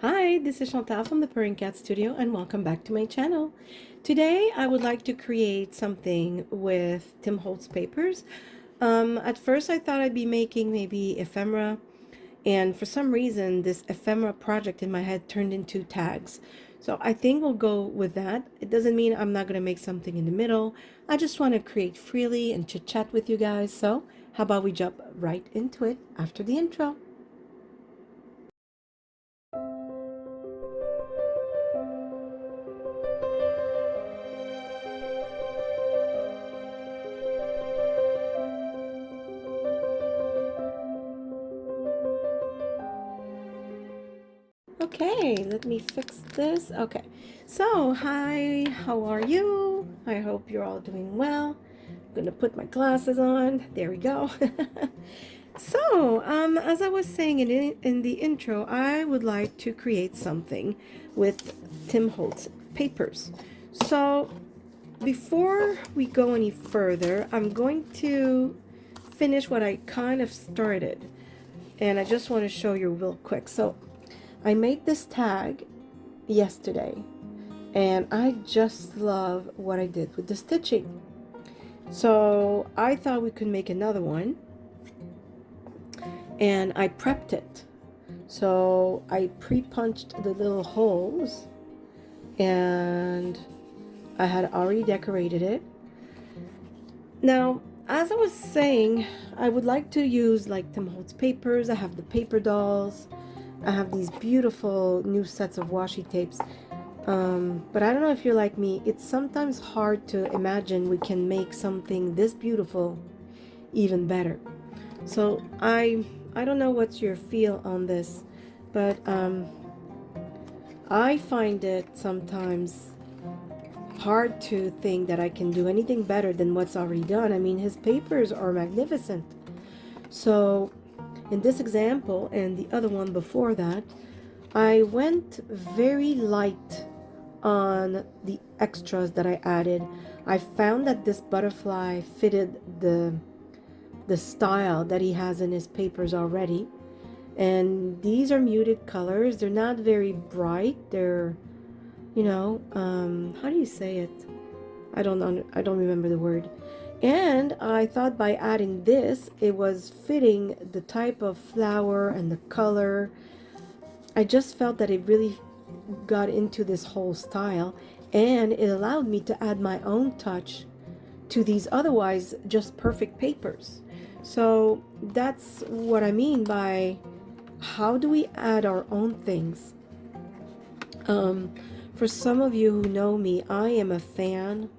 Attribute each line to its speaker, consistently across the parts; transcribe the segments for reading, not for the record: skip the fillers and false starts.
Speaker 1: Hi, this is Chantal from ThePurringCatStudio and welcome back to my channel. Today I would like to create something with Tim Holtz papers. At first I thought I'd be making maybe ephemera, and for some reason this ephemera project in my head turned into tags. So I think we'll go with that. It doesn't mean I'm not going to make something in the middle. I just want to create freely and chit chat with you guys. So how about we jump right into it after the intro? Okay, let me fix this. Okay, so hi, how are you? I hope you're all doing well. I'm gonna put my glasses on. There we go. So, as I was saying in the intro, I would like to create something with Tim Holtz papers. So, before we go any further, I'm going to finish what I kind of started, and I just want to show you real quick. So, I made this tag yesterday and I just love what I did with the stitching. So I thought we could make another one and I prepped it. So I pre-punched the little holes and I had already decorated it. Now, as I was saying, I would like to use like Tim Holtz papers. I have the paper dolls. I have these beautiful new sets of washi tapes, but I don't know if you're like me. It's sometimes hard to imagine we can make something this beautiful even better. So I don't know what's your feel on this, but I find it sometimes hard to think that I can do anything better than what's already done. I mean, his papers are magnificent. So in this example and the other one before that, I went very light on the extras that I added. I found that this butterfly fitted the style that he has in his papers already. And these are muted colors. They're not very bright. They're, how do you say it? I don't remember the word. And I thought by adding this, it was fitting the type of flower and the color. I just felt that it really got into this whole style, and it allowed me to add my own touch to these otherwise just perfect papers. So that's what I mean by how do we add our own things. For some of you who know me, I am a fan,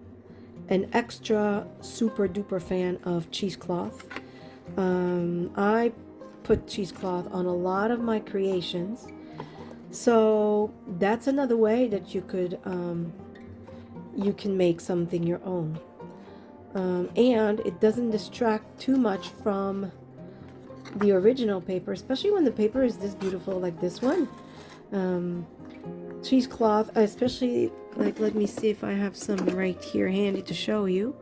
Speaker 1: an extra super duper fan of cheesecloth. I put cheesecloth on a lot of my creations, so that's another way that you can make something your own, and it doesn't distract too much from the original paper, especially when the paper is this beautiful like this one. Cheesecloth, especially, like, let me see if I have some right here handy to show you.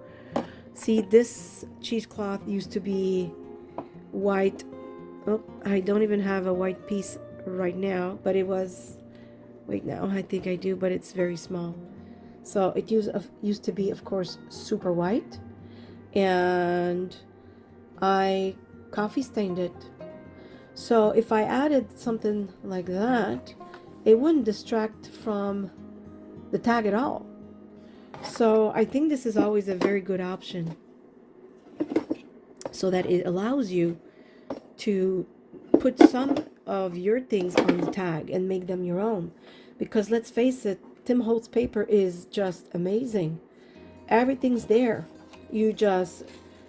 Speaker 1: See, this cheesecloth used to be white. Oh, I don't even have a white piece right now, but it was, wait, now I think I do, but it's very small. So it used to be, of course, super white, and I coffee stained it. So if I added something like that, it wouldn't distract from the tag at all. So I think this is always a very good option, so that it allows you to put some of your things on the tag and make them your own. Because let's face it, Tim Holtz paper is just amazing. Everything's there. You just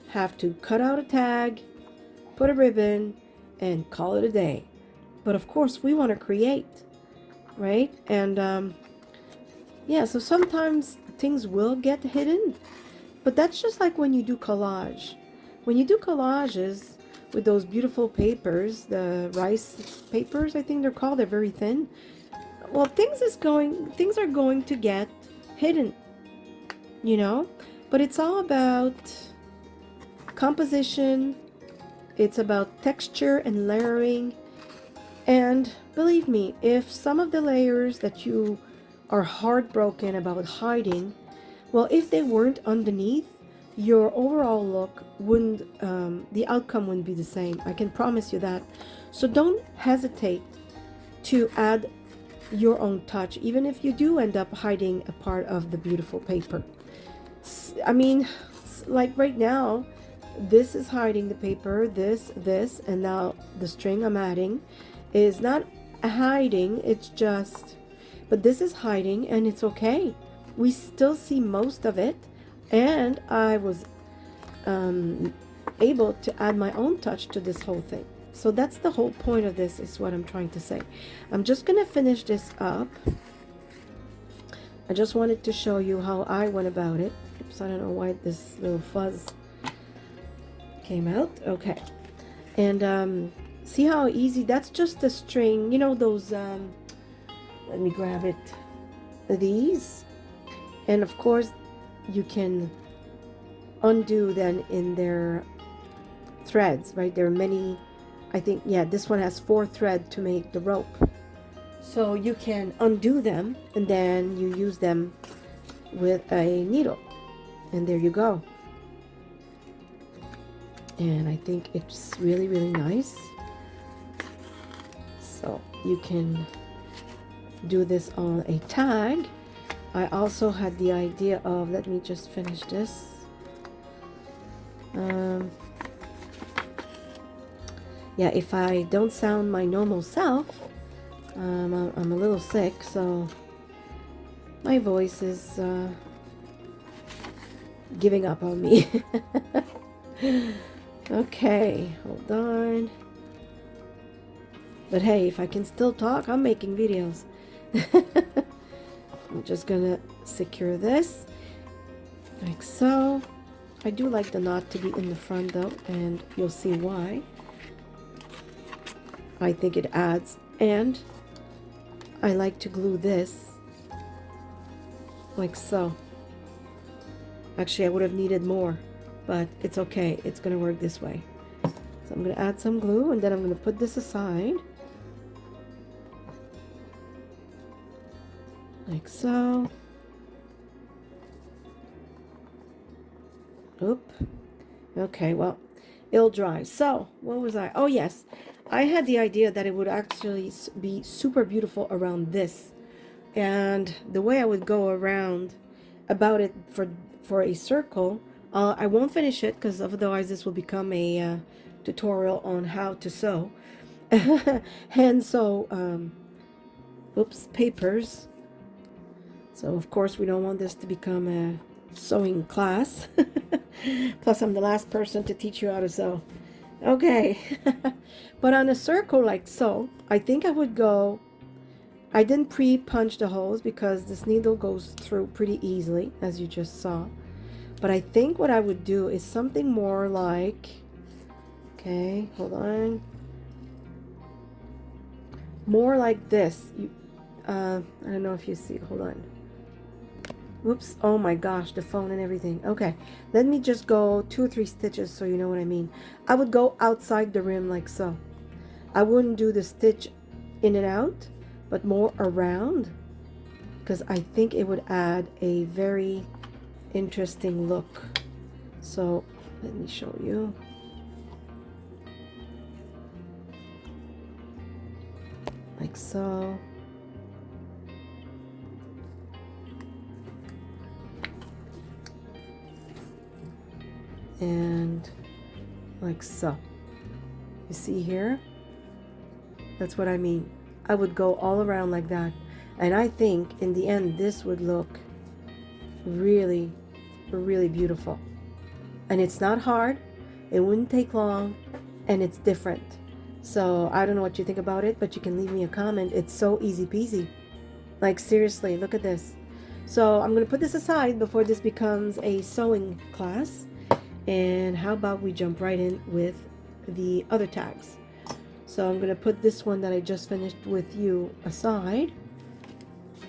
Speaker 1: have to cut out a tag, put a ribbon, and call it a day. But of course, we want to create, right? And yeah, so sometimes things will get hidden, but that's just like when you do collage. When you do collages with those beautiful papers, the rice papers, I think they're called, they're very thin. Well, things are going to get hidden, but it's all about composition. It's about texture and layering. And believe me, if some of the layers that you are heartbroken about hiding, well, if they weren't underneath, your overall look wouldn't, the outcome wouldn't be the same. I can promise you that. So don't hesitate to add your own touch, even if you do end up hiding a part of the beautiful paper. I mean, like right now, this is hiding the paper, this, and now the string I'm adding is not hiding, it's just, but this is hiding and it's okay. We still see most of it, and I was able to add my own touch to this whole thing. So that's the whole point of this, is what I'm trying to say. I'm just gonna finish this up. I just wanted to show you how I went about it. Oops, I don't know why this little fuzz came out. Okay. And see how easy, that's just a string, you know, those let me grab it, these, and of course you can undo then in their threads, right? There are many, I think, yeah, this one has 4 threads to make the rope, so you can undo them and then you use them with a needle, and there you go. And I think it's really, really nice. So you can do this on a tag. I also had the idea of, let me just finish this. Yeah, if I don't sound my normal self, I'm a little sick, so my voice is giving up on me. Okay, hold on. But hey, if I can still talk, I'm making videos. I'm just gonna secure this like so. I do like the knot to be in the front though, and you'll see why. I think it adds, and I like to glue this like so. Actually, I would have needed more, but it's okay. It's gonna work this way. So I'm gonna add some glue, and then I'm gonna put this aside. Like so. Oop. Okay, well, it'll dry. So, what was I? Oh, yes. I had the idea that it would actually be super beautiful around this. And the way I would go around about it for a circle, I won't finish it because otherwise this will become a tutorial on how to sew. And so, oops, papers. So of course we don't want this to become a sewing class. Plus I'm the last person to teach you how to sew. Okay. But on a circle like so, I think I would go, I didn't pre-punch the holes because this needle goes through pretty easily, as you just saw. But I think what I would do is something more like, okay, hold on. More like this. I don't know if you see, hold on. Whoops, oh my gosh, the phone and everything. Okay, let me just go 2 or 3 stitches so you know what I mean. I would go outside the rim like so. I wouldn't do the stitch in and out, but more around, because I think it would add a very interesting look. So let me show you. Like so. And like so. You see here? That's what I mean. I would go all around like that. And I think in the end this would look really, really beautiful. And it's not hard. It wouldn't take long. And it's different. So I don't know what you think about it, but you can leave me a comment. It's so easy peasy. Like seriously, look at this. So I'm going to put this aside before this becomes a sewing class. And how about we jump right in with the other tags. So I'm going to put this one that I just finished with you aside.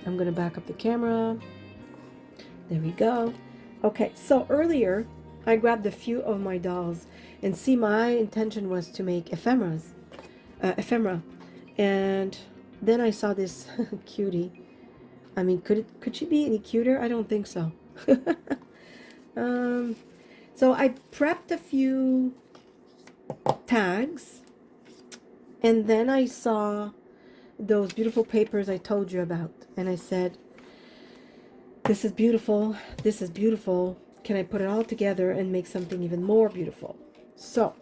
Speaker 1: I'm going to back up the camera. There we go. Okay, so earlier I grabbed a few of my dolls, and see, my intention was to make ephemera. And then I saw this cutie. I mean, could she be any cuter? I don't think so. um, so I prepped a few tags, and then I saw those beautiful papers I told you about, and I said, this is beautiful, this is beautiful. Can I put it all together and make something even more beautiful? So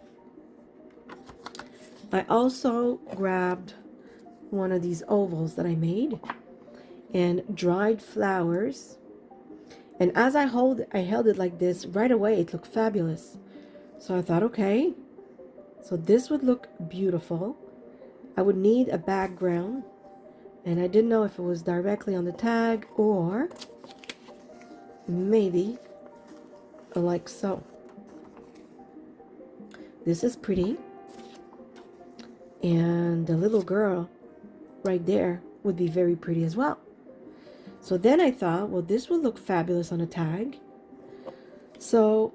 Speaker 1: I also grabbed one of these ovals that I made and dried flowers, and as I held it like this, right away it looked fabulous. So I thought, okay, so this would look beautiful. I would need a background, and I didn't know if it was directly on the tag or maybe like so. This is pretty, and the little girl right there would be very pretty as well. So then I thought, well, this would look fabulous on a tag. So,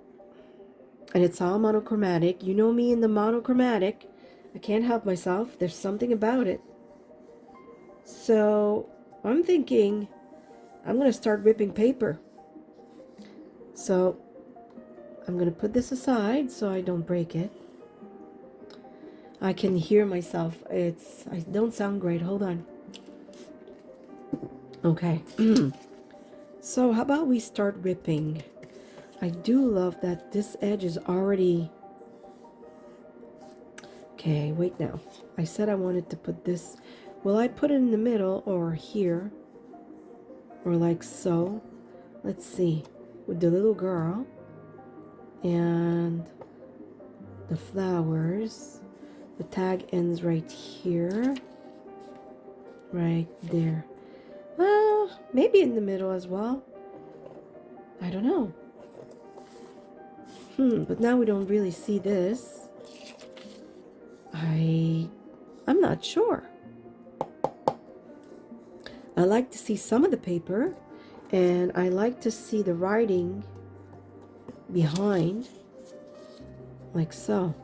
Speaker 1: and it's all monochromatic. You know me in the monochromatic. I can't help myself. There's something about it. So I'm thinking I'm going to start ripping paper. So I'm going to put this aside so I don't break it. I can hear myself. I don't sound great. Hold on. Okay. So how about we start ripping? I do love that this edge is already... Okay, wait now. I said I wanted to put this... Will I put it in the middle or here? Or like so? Let's see. With the little girl and the flowers. The tag ends right here. Right there. Maybe in the middle as well. I don't know. But now we don't really see this. I'm not sure. I like to see some of the paper, and I like to see the writing behind, like so.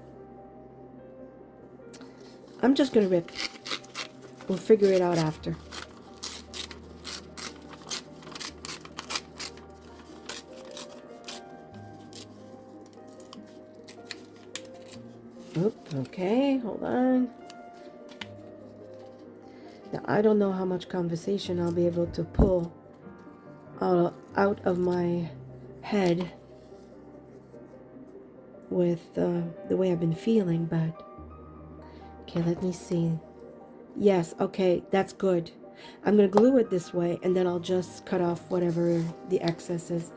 Speaker 1: I'm just gonna rip. We'll figure it out after. Oop, okay, hold on. Now, I don't know how much conversation I'll be able to pull out of my head with the way I've been feeling, but okay, let me see. Yes, okay, that's good. I'm gonna glue it this way, and then I'll just cut off whatever the excess is.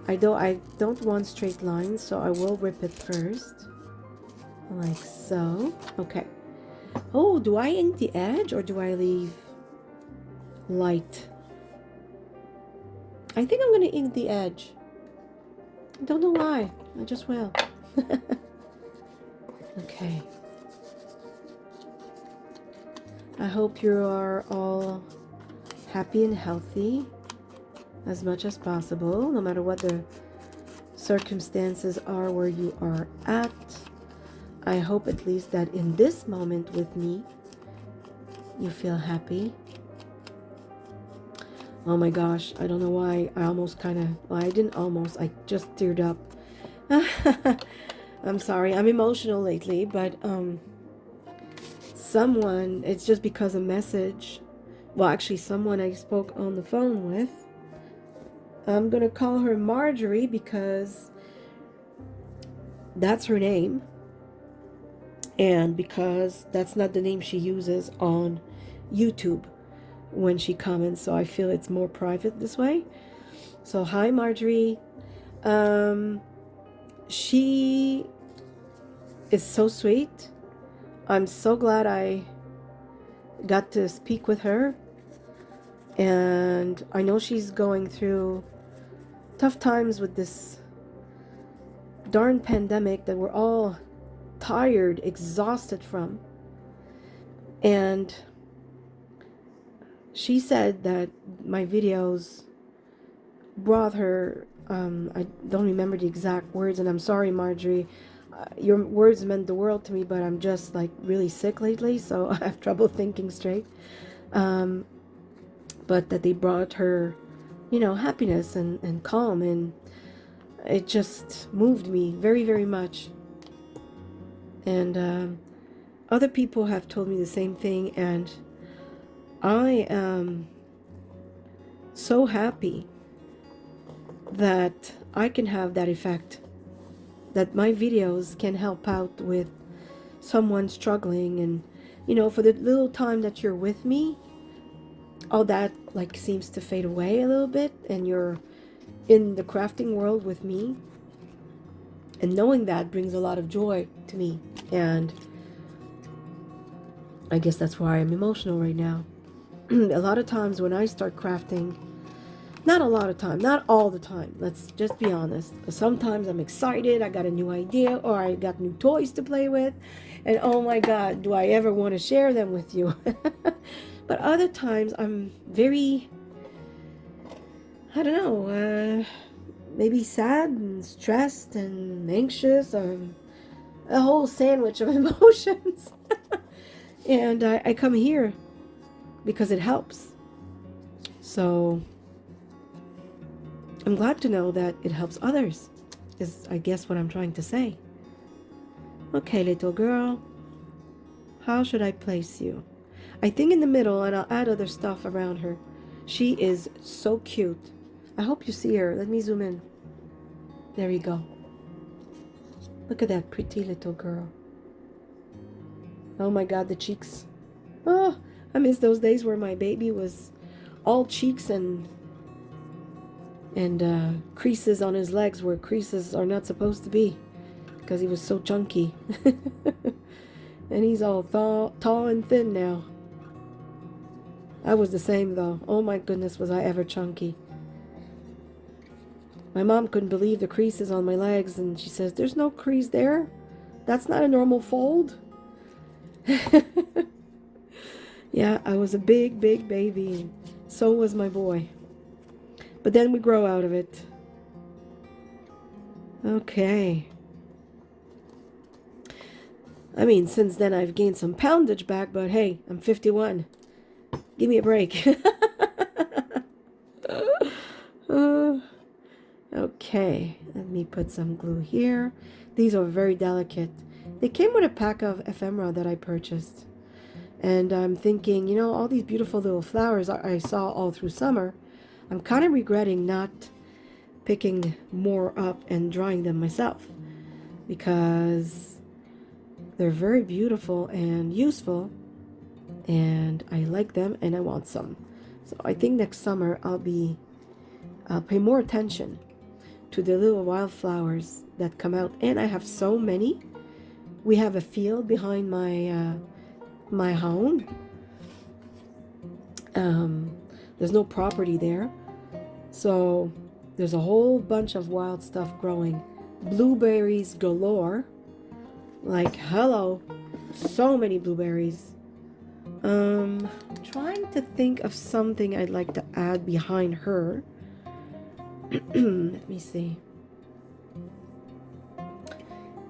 Speaker 1: I don't want straight lines, so I will rip it first, like so. Okay. Oh, do I ink the edge or do I leave light? I think I'm gonna ink the edge. I don't know why. I just will. Okay. I hope you are all happy and healthy as much as possible, no matter what the circumstances are where you are at. I hope at least that in this moment with me, you feel happy. Oh my gosh, I don't know why. I almost kind of, well, I didn't almost, I just teared up. I'm sorry, I'm emotional lately, but someone, it's just because a message, well, actually someone I spoke on the phone with, I'm gonna call her Marjorie because that's her name, and because that's not the name she uses on YouTube when she comments, so I feel it's more private this way. So hi Marjorie. She is so sweet. I'm so glad I got to speak with her, and I know she's going through tough times with this darn pandemic that we're all tired, exhausted from. And she said that my videos brought her, I don't remember the exact words, and I'm sorry Marjorie, Your words meant the world to me, but I'm just like really sick lately, so I have trouble thinking straight. But that they brought her, happiness and calm, and it just moved me very, very much. And other people have told me the same thing, and I am so happy that I can have that effect, that my videos can help out with someone struggling. And for the little time that you're with me, all that like seems to fade away a little bit, and you're in the crafting world with me, and knowing that brings a lot of joy to me. And I guess that's why I'm emotional right now. A lot of times when I start crafting, not a lot of time, not all the time, let's just be honest. Sometimes I'm excited, I got a new idea, or I got new toys to play with, and oh my God, do I ever want to share them with you? But other times I'm very, I don't know, maybe sad and stressed and anxious, or a whole sandwich of emotions. And I come here because it helps. So I'm glad to know that it helps others, is I guess what I'm trying to say. Okay, little girl, how should I place you? I think in the middle, and I'll add other stuff around her. She is so cute. I hope you see her. Let me zoom in. There you go. Look at that pretty little girl. Oh my God, the cheeks. Oh, I miss those days where my baby was all cheeks and creases on his legs where creases are not supposed to be, because he was so chunky. And he's all tall and thin now. I was the same though. Oh my goodness, was I ever chunky. My mom couldn't believe the creases on my legs, and she says, "There's no crease there. That's not a normal fold." Yeah, I was a big, big baby, and so was my boy. But then we grow out of it. Okay. I mean, since then I've gained some poundage back, but hey, I'm 51. Give me a break. Okay, let me put some glue here. These are very delicate. They came with a pack of ephemera that I purchased. And I'm thinking, all these beautiful little flowers I saw all through summer, I'm kind of regretting not picking more up and drawing them myself, because they're very beautiful and useful, and I like them and I want some. So I think next summer I'll pay more attention to the little wildflowers that come out. And I have so many. We have a field behind my home. There's no property there, so there's a whole bunch of wild stuff growing. Blueberries galore. Like, hello, so many blueberries. Trying to think of something I'd like to add behind her. Let me see.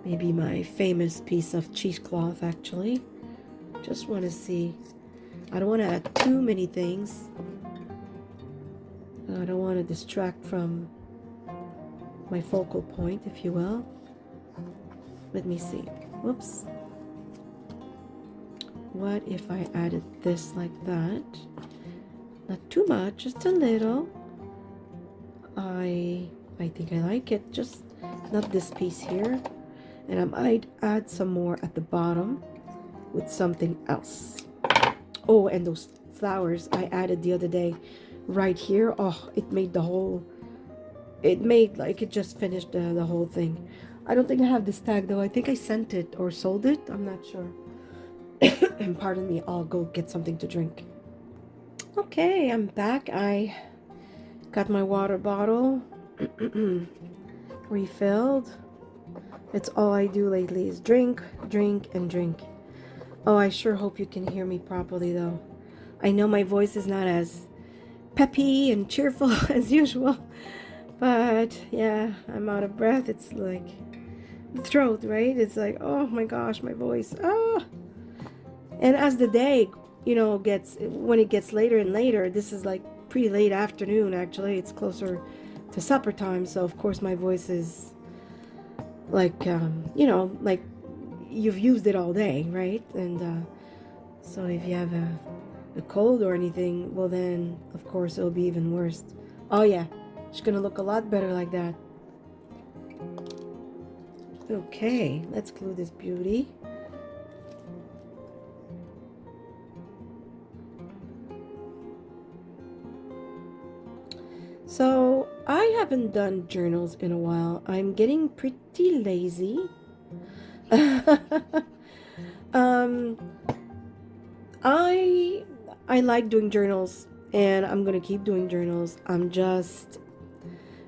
Speaker 1: Maybe my famous piece of cheesecloth, actually. Just want to see. I don't want to add too many things. I don't want to distract from my focal point, if you will. Let me see. Whoops. What if I added this like that? Not too much, just a little. I think I like it. Just not this piece here. And I might add some more at the bottom with something else. Oh, and those flowers I added the other day right here. Oh, it made the whole, it made like it just finished the whole thing. I don't think I have this tag though. I think I sent it or sold it. I'm not sure. And pardon me, I'll go get something to drink. Okay, I'm back. I got my water bottle refilled. It's all I do lately is drink, drink, and drink. Oh, I sure hope you can hear me properly though. I know my voice is not as peppy and cheerful as usual, but yeah, I'm out of breath. It's like throat, right? It's like, oh my gosh, my voice. Ah. And as the day, when it gets later and later, this is like pretty late afternoon actually. It's closer to supper time, so of course my voice is like, like you've used it all day, right? And so if you have a cold or anything, well then, of course, it'll be even worse. Oh yeah, it's gonna look a lot better like that. Okay, let's glue this beauty. So I haven't done journals in a while. I'm getting pretty lazy. um, I like doing journals, and I'm gonna keep doing journals. I'm just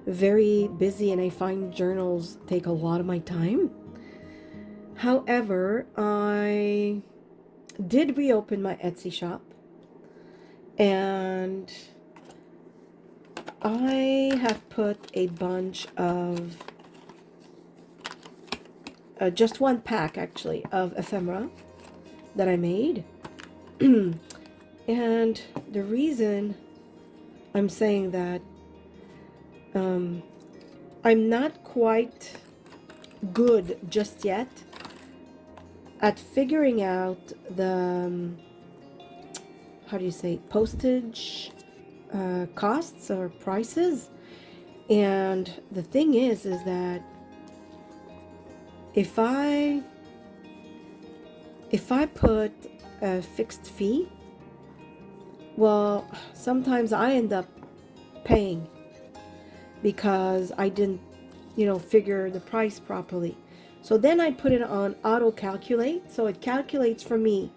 Speaker 1: very busy, and I find journals take a lot of my time. However, I did reopen my Etsy shop, and I have put a bunch of just one pack actually of ephemera that I made. And the reason I'm saying that, I'm not quite good just yet at figuring out the how do you say, postage costs or prices. And the thing is that if I put a fixed fee, well, sometimes I end up paying because I didn't, figure the price properly. So then I put it on auto calculate, so it calculates for me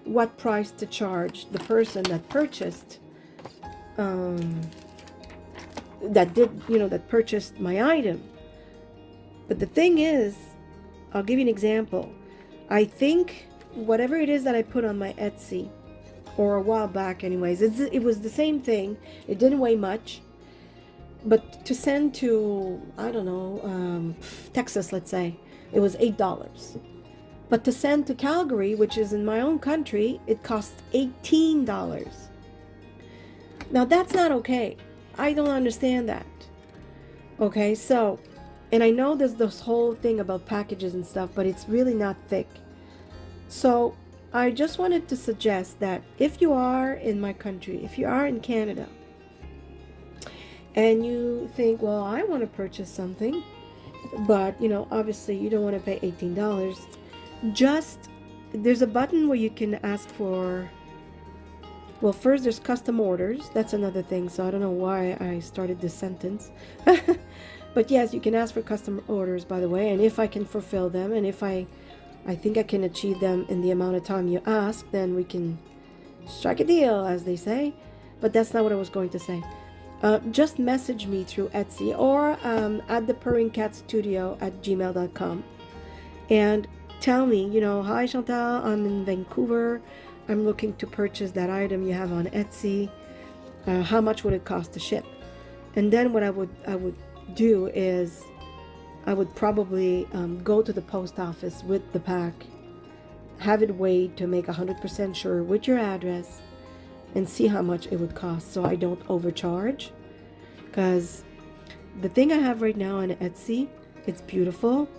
Speaker 1: what price to charge the person that purchased, that purchased my item. But the thing is, I'll give you an example. I think whatever it is that I put on my Etsy, or a while back anyways, it was the same thing. It didn't weigh much. But to send to, I don't know, Texas, let's say, it was $8. But to send to Calgary, which is in my own country, it costs $18. Now that's not okay. I don't understand that. Okay, so, and I know there's this whole thing about packages and stuff, but it's really not thick. So I just wanted to suggest that if you are in my country, if you are in Canada, and you think, well, I want to purchase something, but obviously you don't want to pay $18, there's a button where you can ask for, well, first there's custom orders. That's another thing, so I don't know why I started this sentence. But yes, you can ask for custom orders, by the way, and if I can fulfill them, and if I think I can achieve them in the amount of time you ask, then we can strike a deal, as they say. But that's not what I was going to say. Just message me through Etsy or at ThePurringCatStudio at gmail.com and tell me, hi Chantal, I'm in Vancouver. I'm looking to purchase that item you have on Etsy. How much would it cost to ship? And then what I would do is I would probably go to the post office with the pack, have it weighed to make 100% sure with your address, and see how much it would cost so I don't overcharge. Because the thing I have right now on Etsy, it's beautiful,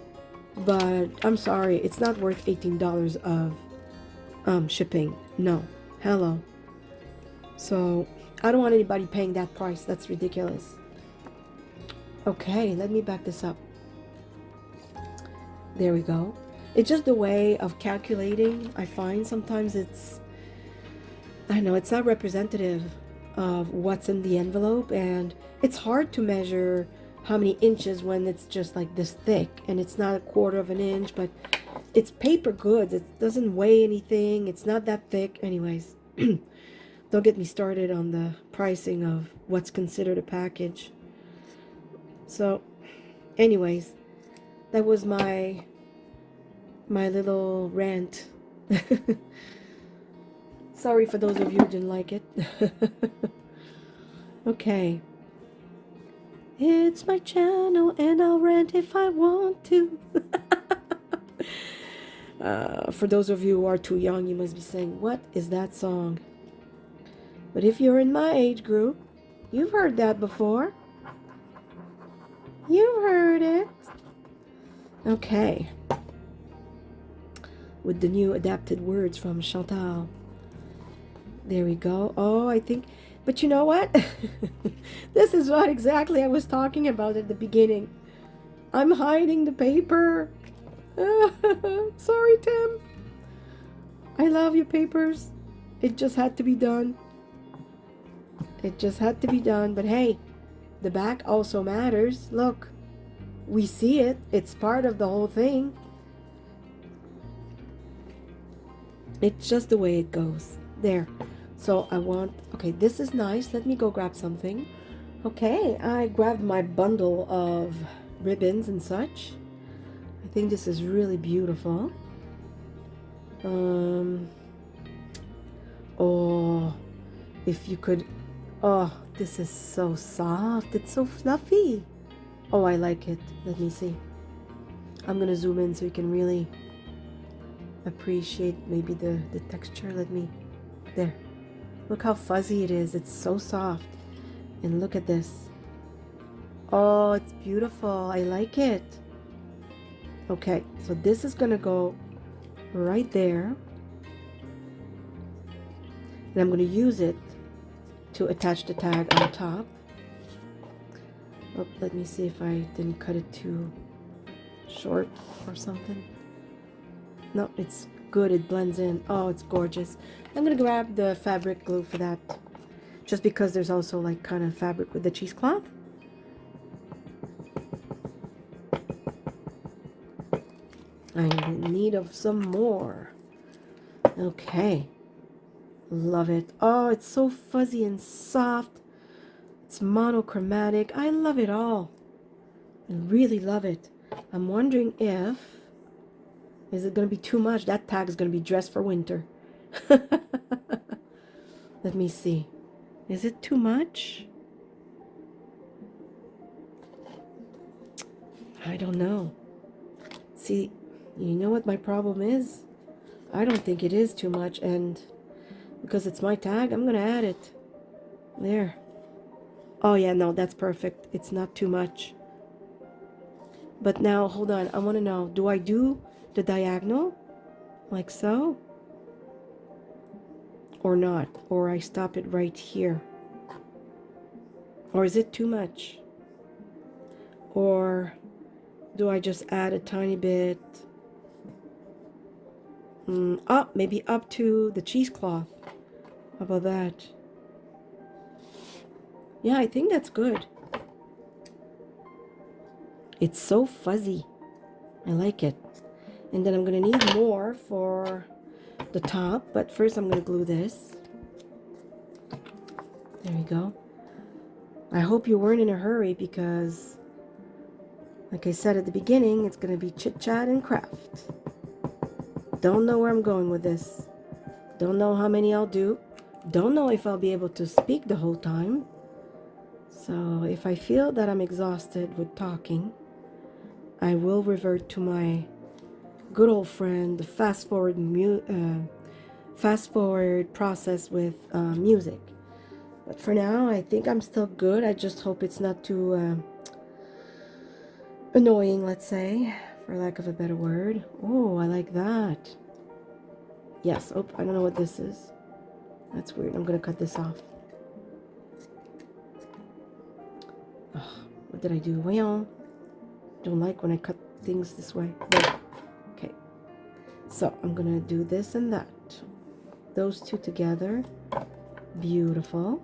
Speaker 1: but I'm sorry, it's not worth $18 of shipping. No, hello. So I don't want anybody paying that price. That's ridiculous. Okay, let me back this up. There we go. It's just the way of calculating. I find sometimes I know it's not representative of what's in the envelope, and it's hard to measure how many inches when it's just like this thick, and it's not a quarter of an inch, but it's paper goods. It doesn't weigh anything. It's not that thick. Anyways, don't get me started on the pricing of what's considered a package. So anyways, that was my little rant. Sorry for those of you who didn't like it. Okay. It's my channel and I'll rant if I want to. For those of you who are too young, you must be saying, what is that song? But if you're in my age group, you've heard that before. You've heard it. Okay. With the new adapted words from Chantal. There we go. Oh, I think, but you know what? This is what exactly I was talking about at the beginning. I'm hiding the paper. Sorry, Tim. I love your papers. It just had to be done. It just had to be done. But hey, the back also matters. Look, we see it. It's part of the whole thing. It's just the way it goes. There. So I want, okay, this is nice. Let me go grab something. Okay, I grabbed my bundle of ribbons and such. I think this is really beautiful. Oh, if you could, oh, this is so soft. It's so fluffy. Oh, I like it. Let me see. I'm gonna zoom in so you can really appreciate maybe the texture. Let me, there. Look how fuzzy it is. It's so soft. And look at this. Oh, it's beautiful. I like it. Okay, so this is gonna go right there. And I'm gonna use it to attach the tag on top. Oh, let me see if I didn't cut it too short or something. No, it's good. It blends in. Oh, it's gorgeous. I'm gonna grab the fabric glue for that, just because there's also like kind of fabric with the cheesecloth. I'm in need of some more. Okay, love it. Oh, it's so fuzzy and soft. It's monochromatic. I love it all. I really love it. I'm wondering if, is it gonna be too much? That tag is gonna be dressed for winter. Let me see. Is it too much? I don't know. See, you know what my problem is? I don't think it is too much, and because it's my tag, I'm gonna add it. There. Oh yeah, no, that's perfect. It's not too much. But now, hold on. I want to know, do I do the diagonal like so? Or not? Or I stop it right here? Or is it too much? Or do I just add a tiny bit? Up, maybe up to the cheesecloth. How about that? Yeah, I think that's good. It's so fuzzy. I like it. And then I'm gonna need more for the top, but first I'm gonna glue this. There we go. I hope you weren't in a hurry because, like I said at the beginning, it's gonna be chit chat and craft. Don't know where I'm going with this. Don't know how many I'll do. Don't know if I'll be able to speak the whole time. So if I feel that I'm exhausted with talking, I will revert to my good old friend, the fast forward process with music. But for now, I think I'm still good. I just hope it's not too annoying, let's say, for lack of a better word. Oh, I like that. Yes. Oh, I don't know what this is. That's weird. I'm gonna cut this off. Oh, what did I do? Well, don't like when I cut things this way. There. Okay. So I'm gonna do this and that. Those two together. Beautiful.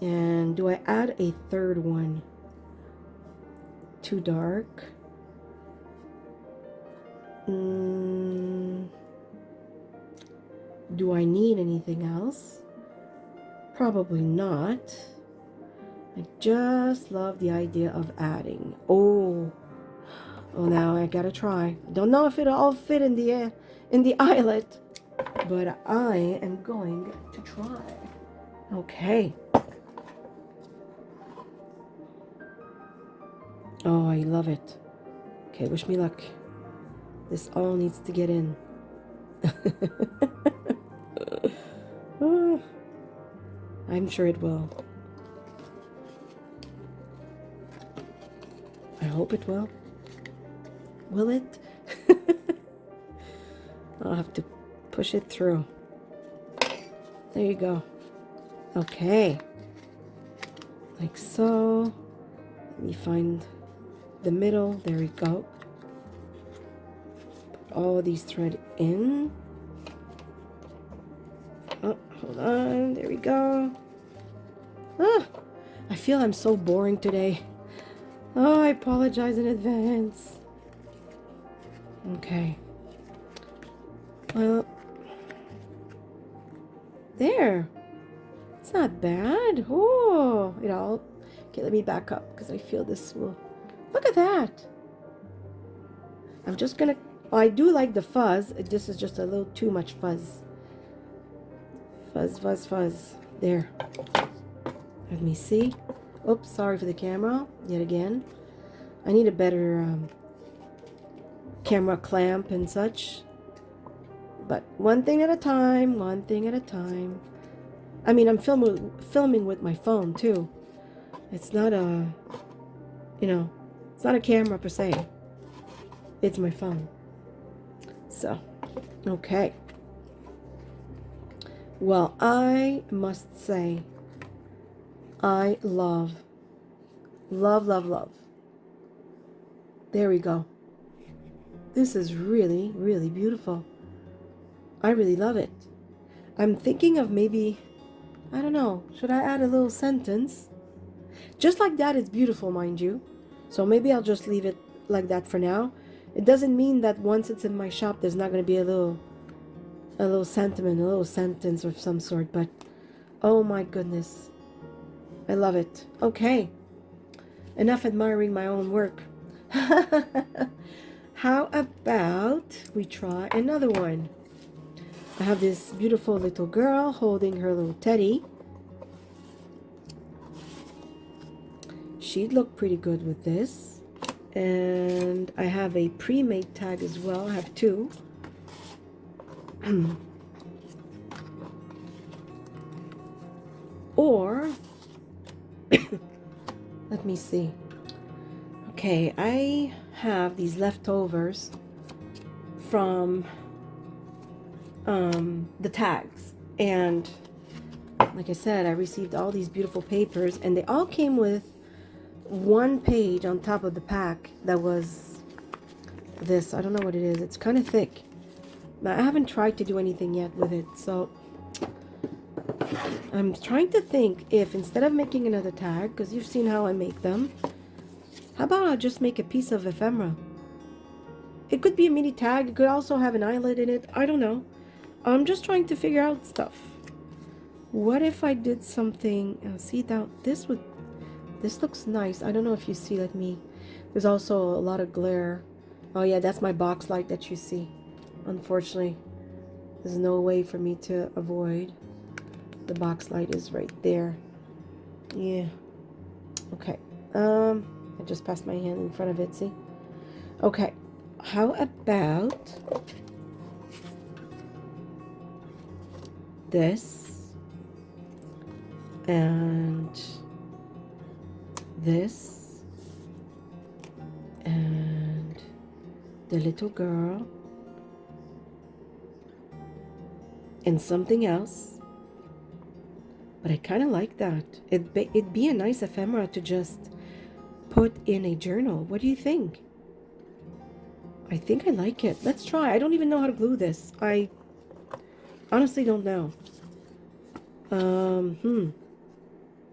Speaker 1: And do I add a third one? Too dark. Do I need anything else? Probably not. I just love the idea of adding. Oh, now I gotta try. Don't know if it'll all fit in the eyelet, but I am going to try. Okay. Oh, I love it. Okay, wish me luck. This all needs to get in. Oh, I'm sure it will. I hope it will. Will it? I'll have to push it through. There you go. Okay. Like so. Let me find the middle. There we go. Put all these threads in. Oh, hold on. There we go. Ah, I feel I'm so boring today. Oh, I apologize in advance. Okay. Well, there. It's not bad. Oh, it all. Okay, let me back up because I feel this will. Look at that. I'm just gonna. Oh, I do like the fuzz. This is just a little too much fuzz. Fuzz, fuzz, fuzz. There. Let me see. Oops, sorry for the camera. Yet again. I need a better camera clamp and such. But one thing at a time, one thing at a time. I mean, I'm filming with my phone too. It's not a, you know, it's not a camera per se. It's my phone. So, okay. Well, I must say, I love. There we go. This is really, really beautiful. I really love it. I'm thinking of maybe, I don't know, should I add a little sentence? Just like that, it's beautiful, mind you. So maybe I'll just leave it like that for now. It doesn't mean that once it's in my shop, there's not going to be a little sentiment, a little sentence of some sort. But, oh my goodness. I love it. Okay. Enough admiring my own work. How about we try another one? I have this beautiful little girl holding her little teddy. She'd look pretty good with this. And I have a pre-made tag as well. I have two. Or, let me see. Okay, I have these leftovers from the tags, and like I said, I received all these beautiful papers, and they all came with one page on top of the pack that was this. I don't know what it is. It's kind of thick, but I haven't tried to do anything yet with it, so I'm trying to think if instead of making another tag, because you've seen how I make them, how about I just make a piece of ephemera? It could be a mini tag. It could also have an eyelet in it. I don't know. I'm just trying to figure out stuff. What if I did something? See, now this looks nice. I don't know if you see. There's also a lot of glare. Oh yeah, that's my box light that you see. Unfortunately, there's no way for me to avoid. The box light is right there. Yeah. Okay. I just passed my hand in front of it, see? Okay. How about this and this and the little girl and something else? But I kind of like that. It'd be a nice ephemera to just put in a journal. What do you think? I think I like it. Let's try. I don't even know how to glue this. I honestly don't know.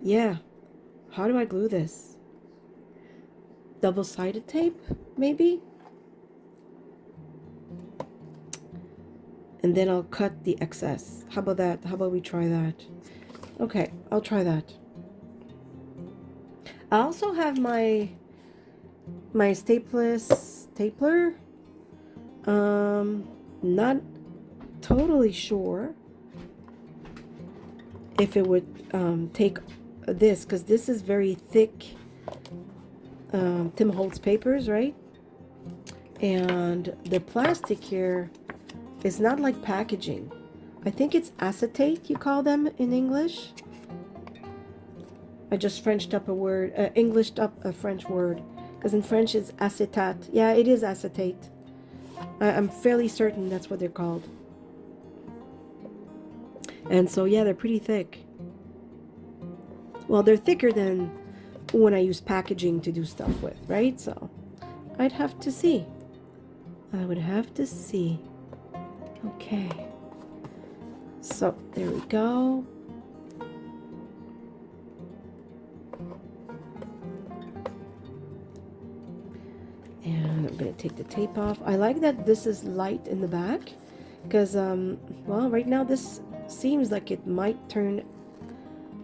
Speaker 1: Yeah. How do I glue this? Double-sided tape, maybe? And then I'll cut the excess. How about that? How about we try that? Okay, I'll try that. I also have my stapler. Not totally sure if it would take this, because this is very thick Tim Holtz papers, right? And the plastic here is not like packaging. I think it's acetate, you call them in English. I just Frenched up a word, Englished up a French word. Because in French it's acetate. Yeah, it is acetate. I'm fairly certain that's what they're called. And so, yeah, they're pretty thick. Well, they're thicker than when I use packaging to do stuff with, right? So, I'd have to see. I would have to see. Okay. So, there we go. And I'm going to take the tape off. I like that this is light in the back. Because, well, right now this seems like it might turn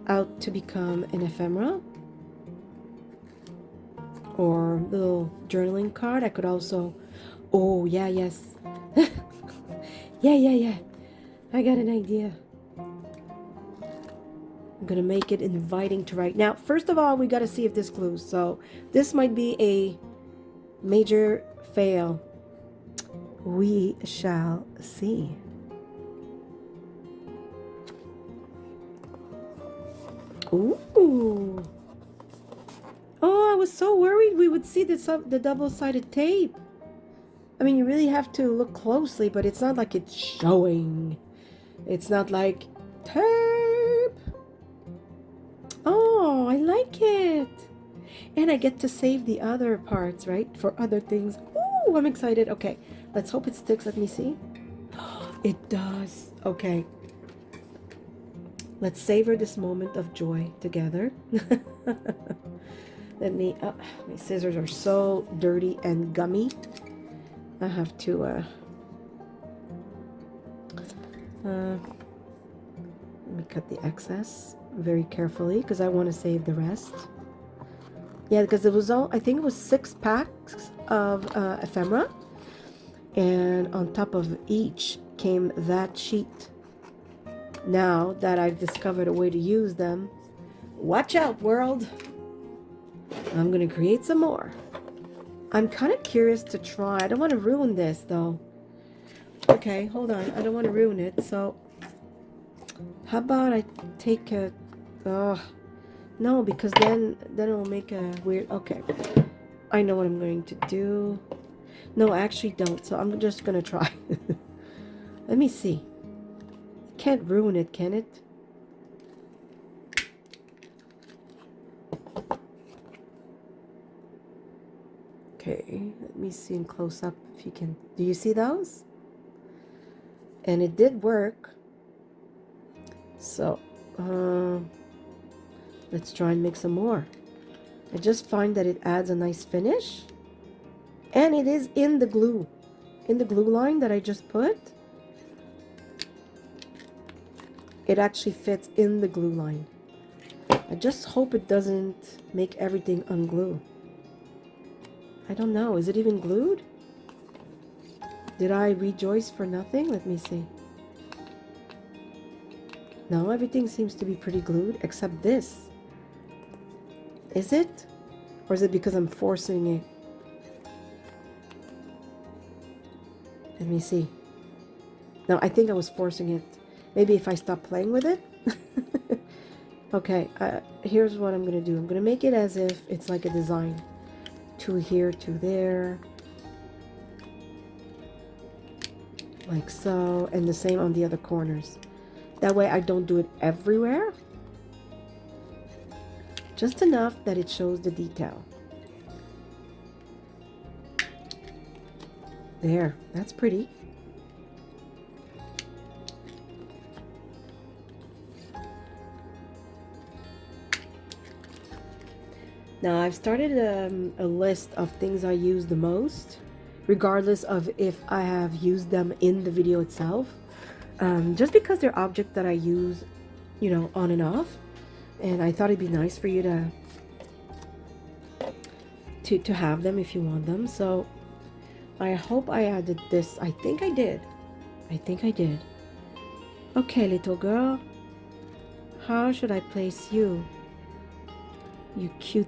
Speaker 1: out to become an ephemera. Or little journaling card. I could also... Oh, yeah, yes. Yeah. I got an idea. I'm going to make it inviting to write. Now, first of all, we got to see if this glues. So, this might be a major fail. We shall see. Ooh. Oh, I was so worried we would see the double-sided tape. I mean, you really have to look closely, but it's not like it's showing. It's not like tape. Oh, I like it. And I get to save the other parts, right? For other things. Ooh, I'm excited. Okay, let's hope it sticks. Let me see. It does. Okay. Let's savor this moment of joy together. My scissors are so dirty and gummy. I have to let me cut the excess very carefully because I want to save the rest. Yeah, because it was all, I think it was 6 packs of ephemera, and on top of each came that sheet. Now that I've discovered a way to use them, watch out, world. I'm gonna create some more. I'm kind of curious to try. I don't want to ruin this though. Okay, hold on. I don't want to ruin it. So, how about I take a... no, because then it'll make a weird... Okay, I know what I'm going to do. No, I actually don't. So I'm just gonna try. Let me see. Can't ruin it, can it? Okay, let me see in close up if you can. Do you see those? And it did work. So, let's try and make some more. I just find that it adds a nice finish. And it is in the glue line that I just put. It actually fits in the glue line. I just hope it doesn't make everything unglue. I don't know. Is it even glued? Did I rejoice for nothing? Let me see. No, everything seems to be pretty glued except this. Is it? Or is it because I'm forcing it? Let me see. No, I think I was forcing it. Maybe if I stop playing with it. Okay, here's what I'm going to do. I'm going to make it as if it's like a design. 2 here, 2 there. Like so. And the same on the other corners. That way I don't do it everywhere. Just enough that it shows the detail. There, that's pretty. Now I've started a list of things I use the most, regardless of if I have used them in the video itself. Just because they're objects that I use, you know, on and off. And I thought it'd be nice for you to have them if you want them. So I hope I added this. I think I did. Okay, little girl. How should I place you? You cutie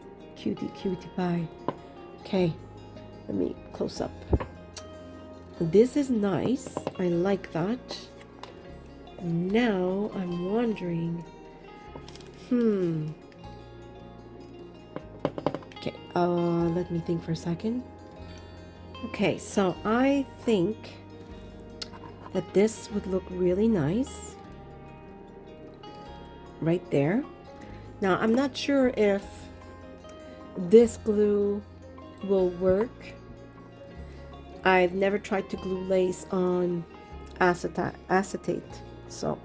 Speaker 1: pie. Okay, let me close up. This is nice. I like that. Now I'm wondering, okay, let me think for a second. Okay, so I think that this would look really nice right there. Now I'm not sure if this glue will work. I've never tried to glue lace on acetate, so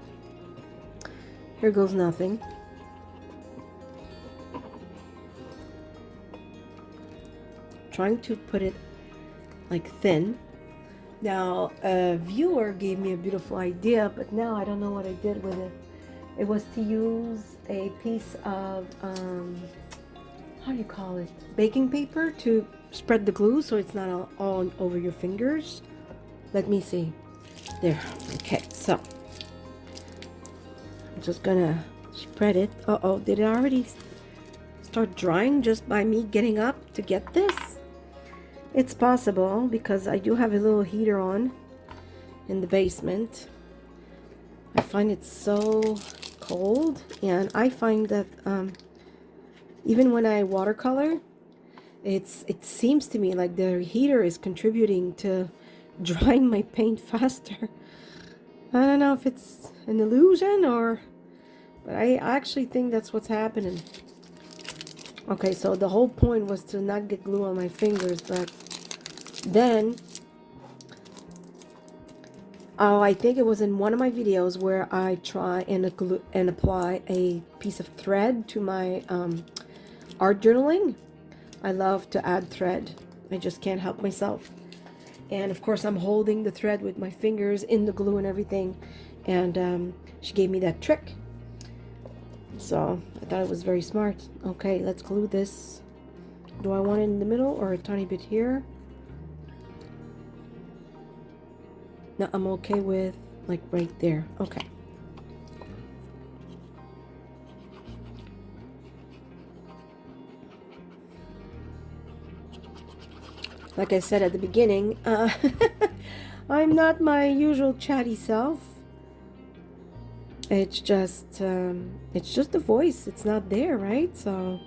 Speaker 1: here goes nothing. Trying to put it like thin. Now a viewer gave me a beautiful idea, but now I don't know what I did with it. It was to use a piece of how do you call it, baking paper, to spread the glue so it's not all over your fingers. Let me see. There. Okay, so I'm just gonna spread it. Uh-oh, did it already start drying just by me getting up to get this? It's possible, because I do have a little heater on in the basement. I find it so cold, and I find that even when I watercolor, it seems to me like the heater is contributing to drying my paint faster. I don't know if it's an illusion but I actually think that's what's happening. Okay, so the whole point was to not get glue on my fingers, but then, oh, I think it was in one of my videos where I try and apply a piece of thread to my art journaling. I love to add thread. I just can't help myself. And of course I'm holding the thread with my fingers in the glue and everything. And she gave me that trick. So I thought it was very smart. Okay, let's glue this. Do I want it in the middle or a tiny bit here? No, I'm okay with like right there. Okay. Like I said at the beginning, I'm not my usual chatty self. It's just the voice. It's not there, right? So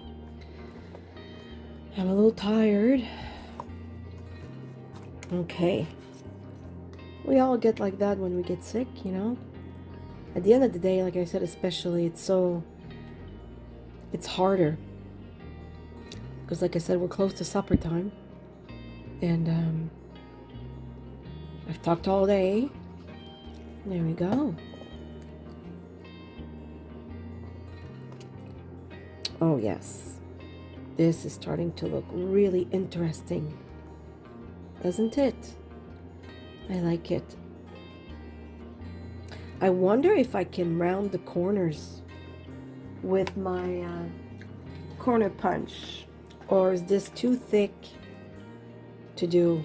Speaker 1: I'm a little tired. Okay. We all get like that when we get sick, you know? At the end of the day, like I said, especially, it's harder. Because like I said, we're close to supper time. And I've talked all day. There we go. Oh yes, this is starting to look really interesting, isn't it? I like it. I wonder if I can round the corners with my corner punch, or is this too thick to do?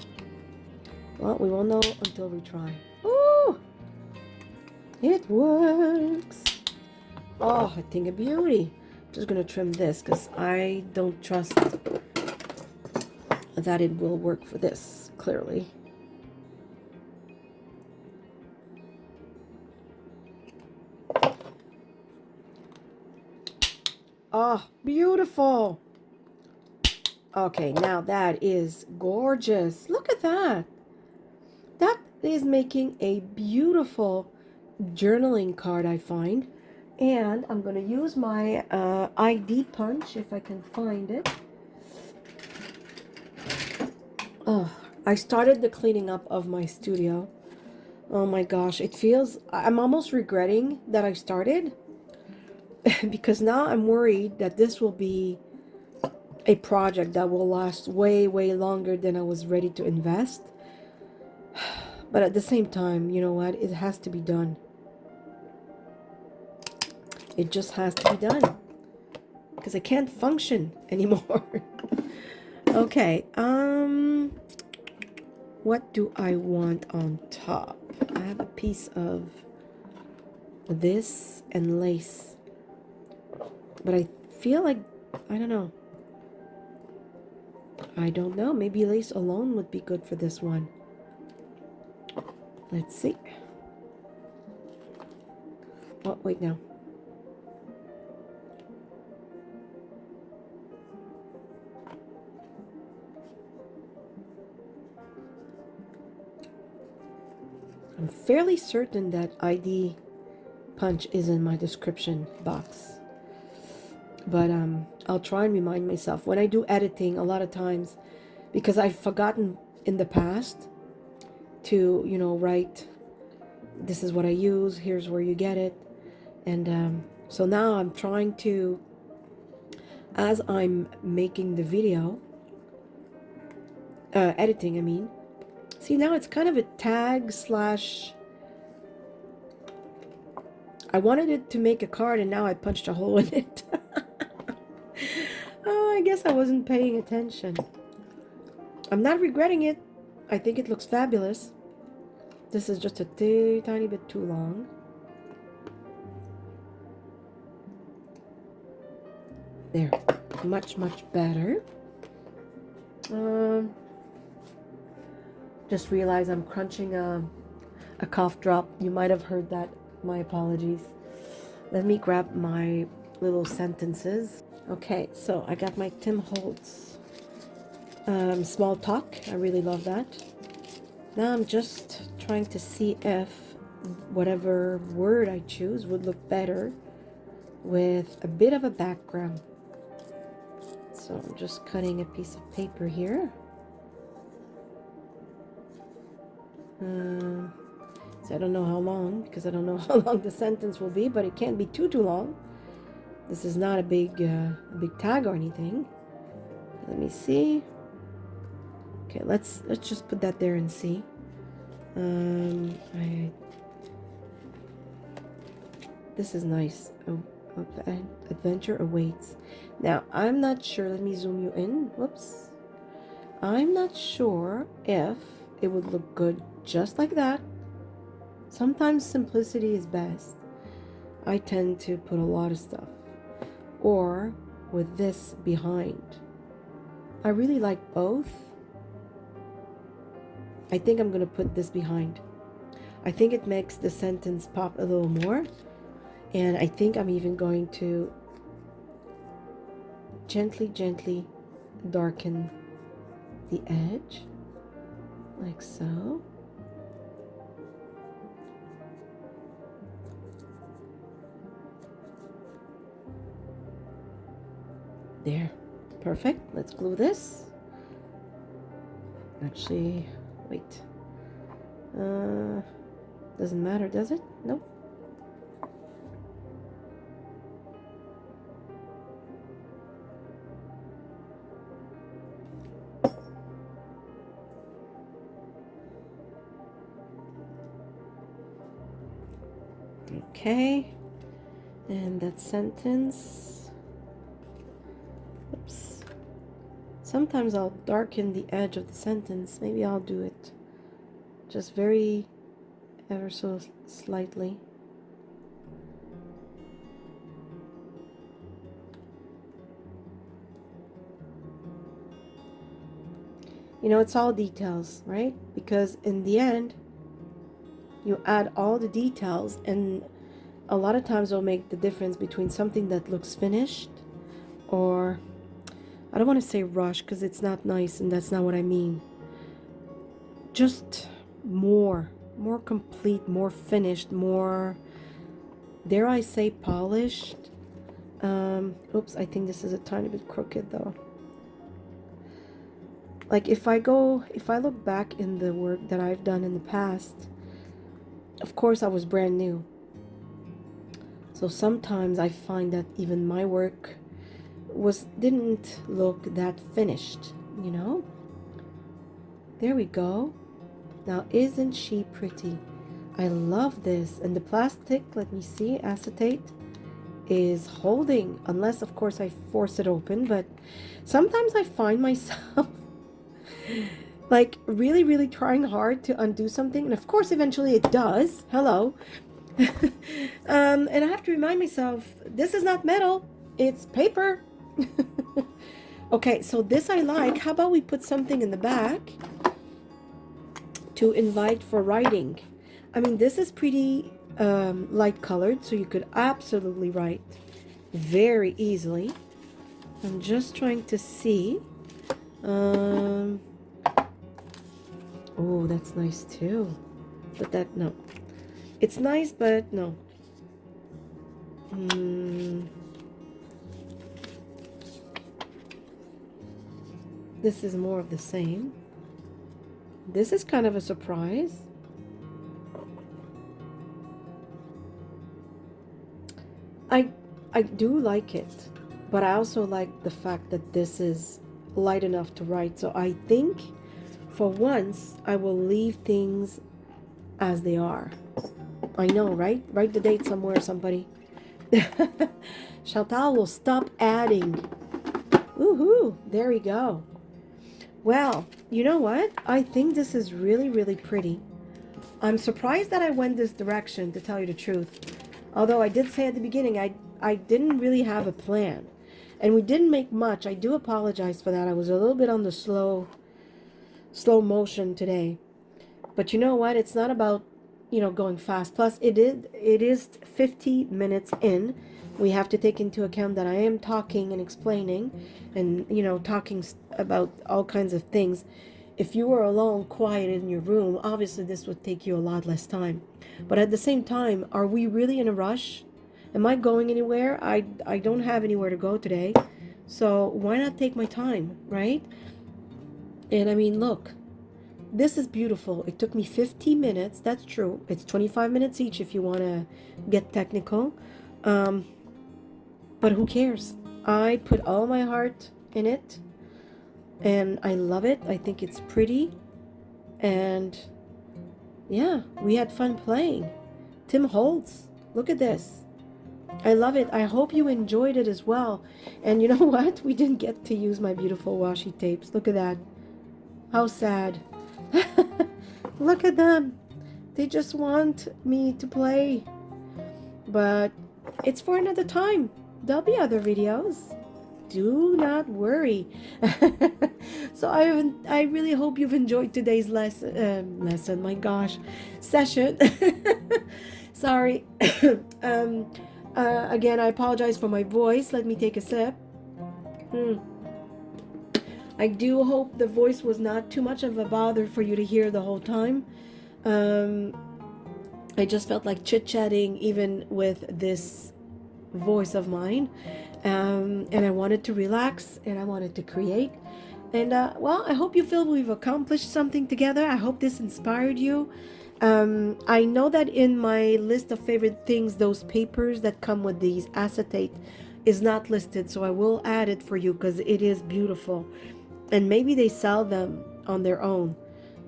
Speaker 1: Well, we won't know until we try. Oh, it works. Oh, I think a beauty. Just gonna trim this because I don't trust that it will work for this, clearly. Oh, beautiful. Okay, now that is gorgeous. Look at that. That is making a beautiful journaling card, I find. And I'm going to use my ID punch if I can find it. Oh, I started the cleaning up of my studio. Oh my gosh, it feels, I'm almost regretting that I started. Because now I'm worried that this will be a project that will last way, way longer than I was ready to invest. But at the same time, you know what? It has to be done. It just has to be done. Because I can't function anymore. Okay, what do I want on top? I have a piece of this and lace. But I feel like, I don't know. I don't know. Maybe lace alone would be good for this one. Let's see. Oh, wait now. I'm fairly certain that ID punch is in my description box. But I'll try and remind myself. When I do editing, a lot of times, because I've forgotten in the past to, you know, write, this is what I use, here's where you get it. And so now I'm trying to, as I'm making the video, editing, I mean. See, now it's kind of a tag slash... I wanted it to make a card, and now I punched a hole in it. Oh, I guess I wasn't paying attention. I'm not regretting it. I think it looks fabulous. This is just a tiny bit too long. There. Much, much better. Just realized I'm crunching a cough drop. You might have heard that. My apologies. Let me grab my little sentences. Okay, so I got my Tim Holtz small talk. I really love that. Now I'm just trying to see if whatever word I choose would look better with a bit of a background. So I'm just cutting a piece of paper here. So I don't know how long, because I don't know how long the sentence will be, but it can't be too long. This is not a big tag or anything. Let me see. Okay, let's just put that there and see. This is nice. Adventure awaits. Now, I'm not sure. Let me zoom you in. Whoops. I'm not sure if it would look good just like that. Sometimes simplicity is best. I tend to put a lot of stuff. Or with this behind. I really like both. I think I'm going to put this behind. I think it makes the sentence pop a little more. And I think I'm even going to gently darken the edge. Like so. There. Perfect. Let's glue this. Actually, wait. Doesn't matter, does it? Nope. Okay. And that sentence. Oops. Sometimes I'll darken the edge of the sentence. Maybe I'll do it just ever so slightly. You know, it's all details, right? Because in the end, you add all the details, and a lot of times it'll make the difference between something that looks finished, or I don't want to say rush because it's not nice, and that's not what I mean. Just more complete, more finished, more, dare I say, polished. Oops, I think this is a tiny bit crooked though. Like if I look back in the work that I've done in the past, of course I was brand new. So sometimes I find that even my work didn't look that finished, you know? There we go. Now isn't she pretty? I love this. And the plastic, let me see, acetate, is holding, unless of course I force it open, but sometimes I find myself like really trying hard to undo something, and of course eventually it does. Hello. And I have to remind myself, this is not metal, it's paper. Okay, so this I like. How about we put something in the back to invite for writing? I mean, this is pretty light colored, so you could absolutely write very easily. I'm just trying to see. Oh, that's nice too. But that, no. It's nice, but no. This is more of the same. This is kind of a surprise. I do like it, but I also like the fact that this is light enough to write. So I think for once I will leave things as they are. I know, right? Write the date somewhere, somebody. Chantal will stop adding. Woohoo! There we go. Well, you know what? I think this is really, really pretty. I'm surprised that I went this direction, to tell you the truth. Although I did say at the beginning, I didn't really have a plan. And we didn't make much. I do apologize for that. I was a little bit on the slow motion today. But you know what? It's not about, going fast. Plus, it is 50 minutes in. We have to take into account that I am talking and explaining and, talking about all kinds of things. If you were alone, quiet in your room, obviously this would take you a lot less time. But at the same time, are we really in a rush? Am I going anywhere? I don't have anywhere to go today. So why not take my time, right? And I mean, look, this is beautiful. It took me 50 minutes. That's true. It's 25 minutes each if you want to get technical. But who cares? I put all my heart in it. And I love it. I think it's pretty. And yeah, we had fun playing. Tim Holtz. Look at this. I love it. I hope you enjoyed it as well. And you know what? We didn't get to use my beautiful washi tapes. Look at that. How sad. Look at them. They just want me to play. But it's for another time. There'll be other videos. Do not worry. So I really hope you've enjoyed today's lesson. My gosh, session. Sorry. Again, I apologize for my voice. Let me take a sip. I do hope the voice was not too much of a bother for you to hear the whole time. I just felt like chit-chatting even with this voice of mine. And I wanted to relax and I wanted to create. And well, I hope you feel we've accomplished something together. I hope this inspired you. I know that in my list of favorite things, those papers that come with these acetate is not listed, so I will add it for you because it is beautiful. And maybe they sell them on their own.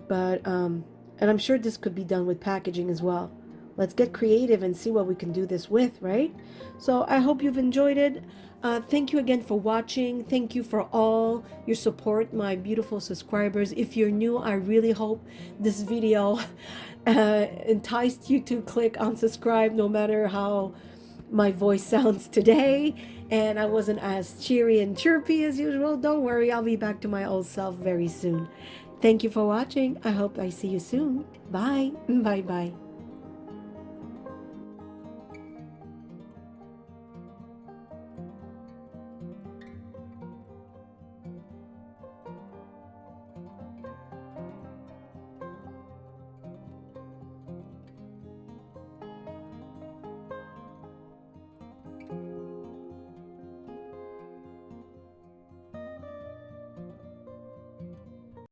Speaker 1: But and I'm sure this could be done with packaging as well. Let's get creative and see what we can do this with, right? So I hope you've enjoyed it. Thank you again for watching. Thank you for all your support, my beautiful subscribers. If you're new, I really hope this video enticed you to click on subscribe, no matter how my voice sounds today. And I wasn't as cheery and chirpy as usual. Don't worry, I'll be back to my old self very soon. Thank you for watching. I hope I see you soon. Bye. Bye-bye.